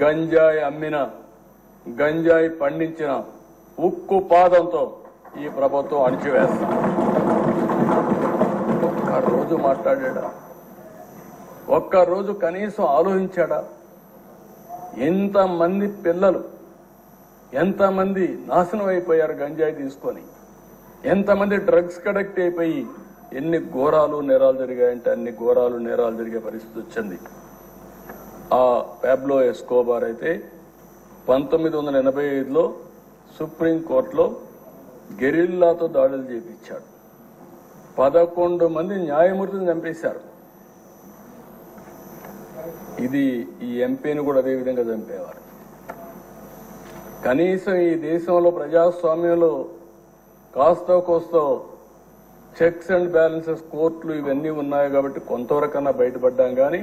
గంజాయి అమ్మిన, గంజాయి పండించిన ఉక్కు పాదంతో ఈ ప్రభుత్వం అణిచివేస్తాం. ఒక్కరోజు మాట్లాడా? ఒక్కరోజు కనీసం ఆలోచించాడా? ఎంతమంది పిల్లలు, ఎంతమంది నాశనం అయిపోయారు గంజాయి తీసుకొని, ఎంతమంది డ్రగ్స్ కడెక్ట్ అయిపోయి ఎన్ని ఘోరాలు నేరాలు జరిగాయంటే అన్ని ఘోరాలు నేరాలు జరిగే పరిస్థితి వచ్చింది. ఆ పాబ్లో ఎస్కోబార్ అయితే 1985లో సుప్రీంకోర్టులో గెరిల్లాతో దాడులు చేయించాడు. 11 మంది న్యాయమూర్తిని చంపేశారు. ఇది ఈ ఎంపీని కూడా అదే విధంగా చంపేవారు. కనీసం ఈ దేశంలో ప్రజాస్వామ్యంలో కాస్తో కోస్తో చెక్స్ అండ్ బ్యాలెన్సెస్ కోర్టులు ఇవన్నీ ఉన్నాయి కాబట్టి కొంతవరకన్నా బయటపడ్డాం కానీ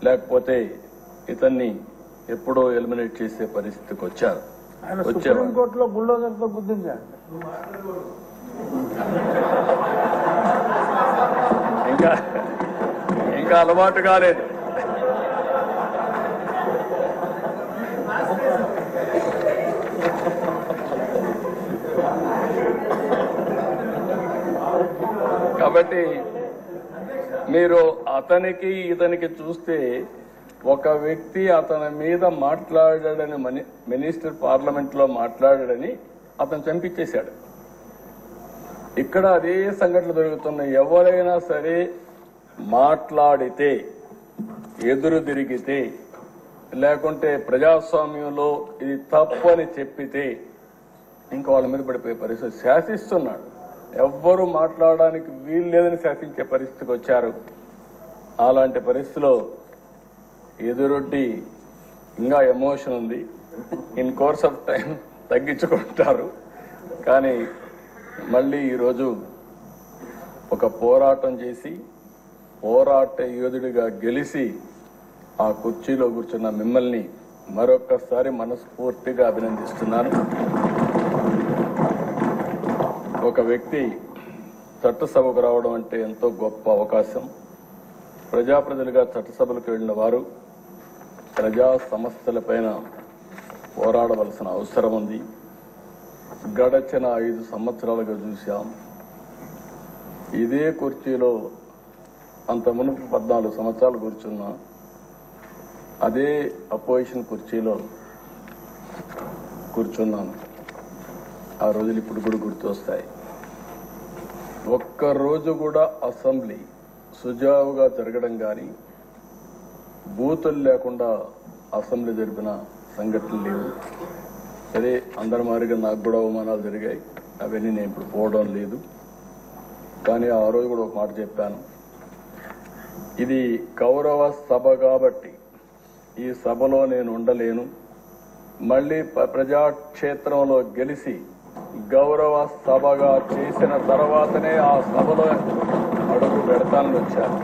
లేకపోతే ఇతన్ని ఎప్పుడో ఎలిమినేట్ చేసే పరిస్థితికి వచ్చారు. సుప్రీంకోర్టులో బుల్డోజర్తో గుర్తించారు. ఇంకా అలవాటు కాలేదు. కాబట్టి మీరు అతనికి ఇతనికి చూస్తే ఒక వ్యక్తి అతని మీద మాట్లాడాడని మినిస్టర్ పార్లమెంట్ లో మాట్లాడాడని అతను చంపించేశాడు. ఇక్కడ అదే సంఘటనలు జరుగుతున్నాయి. ఎవరైనా సరే మాట్లాడితే, ఎదురు తిరిగితే, లేకుంటే ప్రజాస్వామ్యంలో ఇది తప్పు అని చెప్పితే ఇంకా వాళ్ళ మీద పడిపోయే పరిస్థితి. శాసిస్తున్నాడు. ఎవ్వరూ మాట్లాడడానికి వీలు లేదని శాసించే పరిస్థితికి వచ్చారు. అలాంటి పరిస్థితిలో ఎదురొడ్డి ఇంకా ఎమోషన్ ఉంది. ఇన్ కోర్స్ ఆఫ్ టైం తగ్గించుకుంటారు. కానీ మళ్ళీ ఈరోజు ఒక పోరాటం చేసి పోరాట యోధుడిగా గెలిచి ఆ కుర్చీలో కూర్చున్న మిమ్మల్ని మరొక్కసారి మనస్ఫూర్తిగా అభినందిస్తున్నాను. ఒక వ్యక్తి చట్టసభకు రావడం అంటే ఎంతో గొప్ప అవకాశం. ప్రజాప్రతినిధులుగా చట్టసభలకు వెళ్లిన వారు ప్రజా సమస్యలపైన పోరాడవలసిన అవసరం ఉంది. గడచిన 5 సంవత్సరాలుగా చూశాం. ఇదే కుర్చీలో అంత మునుపు 14 సంవత్సరాలు కూర్చున్నా అదే అపోజిషన్ కుర్చీలో కూర్చున్నాను. ఆ రోజులు ఇప్పుడు కూడా గుర్తొస్తాయి. ఒక్కరోజు కూడా అసెంబ్లీ సుజావుగా జరగడం కానీ, బూతులు లేకుండా అసెంబ్లీ జరిపిన సంఘటనలు లేవు. సరే, అందరి మాదిరిగా నాకు కూడా అవమానాలు జరిగాయి. అవన్నీ నేను ఇప్పుడు పోవడం లేదు. కానీ ఆ రోజు కూడా ఒక మాట చెప్పాను. ఇది గౌరవ సభ కాబట్టి ఈ సభలో నేను ఉండలేను. మళ్లీ ప్రజాక్షేత్రంలో గెలిచి గౌరవ సభగా చేసిన తర్వాతనే ఆ సభలో అడుగు పెడతానని వచ్చాను.